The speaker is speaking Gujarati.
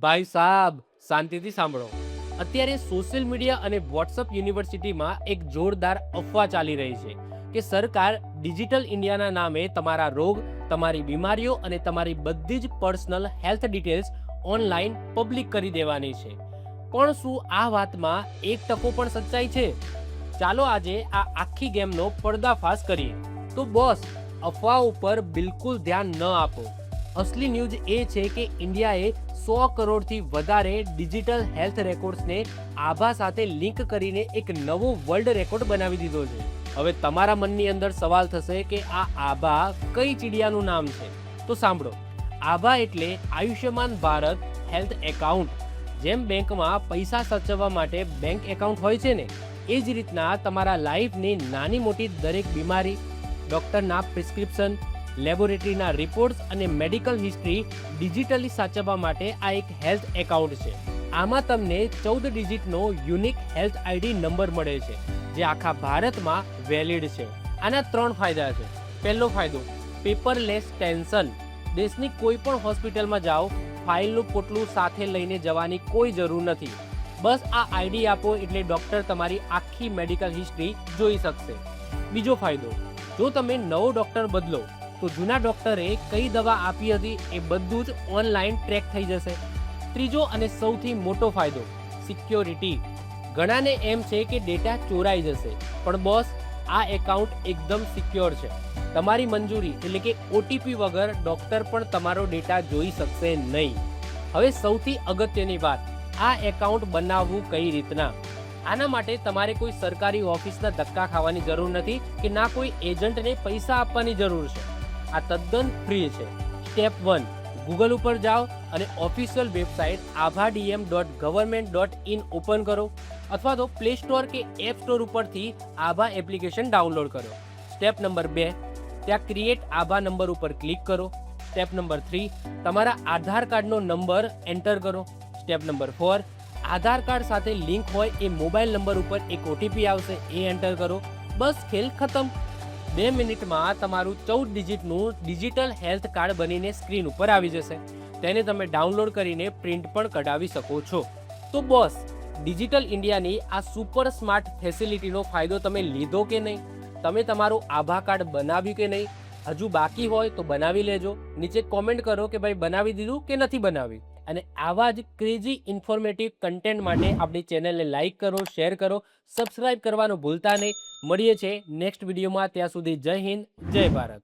ભાઈ સાબ, શાંતિથી સાંભળો. અત્યારે સોશિયલ મીડિયા અને વોટ્સઅપ યુનિવર્સિટીમાં એક જોરદાર અફવા ચાલી રહી છે કે સરકાર ડિજિટલ ઇન્ડિયાના નામે તમારા રોગ, તમારી બીમારીઓ અને તમારી બધી જ personal health details online public કરી દેવાની છે. પણ શું આ વાતમાં 1% પણ સચ્ચાઈ છે? ચાલો આજે આ આખી ગેમનો પર્દાફાશ કરીએ. તો બોસ, અફવા ઉપર બિલકુલ ધ્યાન ન આપો. અસલી ન્યૂઝ એ છે કે ઇન્ડિયાએ 100 કરોડથી વધારે ડિજિટલ હેલ્થ રેકોર્ડ્સને આભા સાથે લિંક કરીને એક નવો વર્લ્ડ રેકોર્ડ બનાવી દીધો છે. હવે તમારા મનની અંદર સવાલ થશે કે આ આભા કઈ ચીડિયાનું નામ છે? તો સાંભળો, આભા એટલે આયુષ્યમાન ભારત હેલ્થ એકાઉન્ટ. જેમ બેંકમાં પૈસા સાચવવા માટે બેંક એકાઉન્ટ હોય છે ને, એ જ રીતના તમારા લાઈફની નાની મોટી દરેક બીમારી, ડૉક્ટરના પ્રિસ્ક્રિપ્શન, લેબોરેટરીના રિપોર્ટ્સ અને મેડિકલ હિસ્ટ્રી ડિજિટલી સાચવવા માટે આ એક હેલ્થ એકાઉન્ટ છે. આમાં તમને 14 ડિજિટનો યુનિક હેલ્થ આઈડી નંબર મળે છે, જે આખા ભારતમાં વેલિડ છે. આના 3 ફાયદા છે. પહેલો ફાયદો, પેપરલેસ ટેન્શન. દેશની કોઈ પણ હોસ્પિટલમાં જાઓ, ફાઇલનું પોટલું સાથે લઈને જવાની કોઈ જરૂર નથી. બસ આ આઈડી આપો એટલે ડૉક્ટર તમારી આખી મેડિકલ હિસ્ટ્રી જોઈ શકશે. બીજો ફાયદો, જો તમે નવો ડૉક્ટર બદલો તો જૂના ડૉક્ટરે કઈ દવા આપી હતી એ બધું જ ઓનલાઈન ટ્રેક થઈ જશે. ત્રીજો અને સૌથી મોટો ફાયદો, સિક્યોરિટી. ઘણાને એમ છે કે ડેટા ચોરાઈ જશે, પણ બોસ, આ એકાઉન્ટ એકદમ સિક્યોર છે. તમારી મંજૂરી એટલે કે ઓટીપી વગર ડૉક્ટર પણ તમારો ડેટા જોઈ શકશે નહીં. હવે સૌથી અગત્યની વાત, આ એકાઉન્ટ બનાવવું કઈ રીતના? આના માટે તમારે કોઈ સરકારી ઓફિસના ધક્કા ખાવાની જરૂર નથી કે ના કોઈ એજન્ટને પૈસા આપવાની જરૂર છે. આ તદ્દન ફ્રી છે. સ્ટેપ 1, ગૂગલ ઉપર જાઓ અને ઓફિશિયલ વેબસાઇટ aabha.dm.government.in ઓપન કરો, અથવા તો પ્લે સ્ટોર કે એપ સ્ટોર ઉપરથી આભા એપ્લિકેશન ડાઉનલોડ કરો. સ્ટેપ નંબર 2, ત્યાં ક્રિએટ આભા નંબર ઉપર ક્લિક કરો. સ્ટેપ નંબર 3, તમારા આધાર કાર્ડનો નંબર એન્ટર કરો. સ્ટેપ નંબર 4, આધાર કાર્ડ સાથે લિંક હોય એ મોબાઈલ નંબર ઉપર એક ઓટીપી આવશે, એ એન્ટર કરો. બસ, ખેલ ખતમ. 2 મિનિટમાં તમારું 14 ડિજિટનું ડિજિટલ હેલ્થ કાર્ડ બનીને સ્ક્રીન ઉપર આવી જશે. તેને તમે ડાઉનલોડ કરીને પ્રિન્ટ પણ કઢાવી શકો છો. તો બોસ, ડિજિટલ ઇન્ડિયાની આ સુપર સ્માર્ટ ફેસિલિટીનો ફાયદો તમે લીધો કે નહીં? તમે તમારું આભા કાર્ડ બનાવ્યું કે નહીં? હજુ બાકી હોય તો બનાવી લેજો. નીચે કોમેન્ટ કરો કે ભાઈ બનાવી દીધું કે નથી બનાવ્યું. અને આવા જ ક્રેઝી ઇન્ફોર્મેટિવ કન્ટેન્ટ માટે આપણી ચેનલને લાઇક કરો, શેર કરો, સબસ્ક્રાઇબ કરવાનું ભૂલતા નહીં. મળીએ છીએ નેક્સ્ટ વિડીયોમાં. ત્યાં સુધી જય હિન્દ, જય ભારત.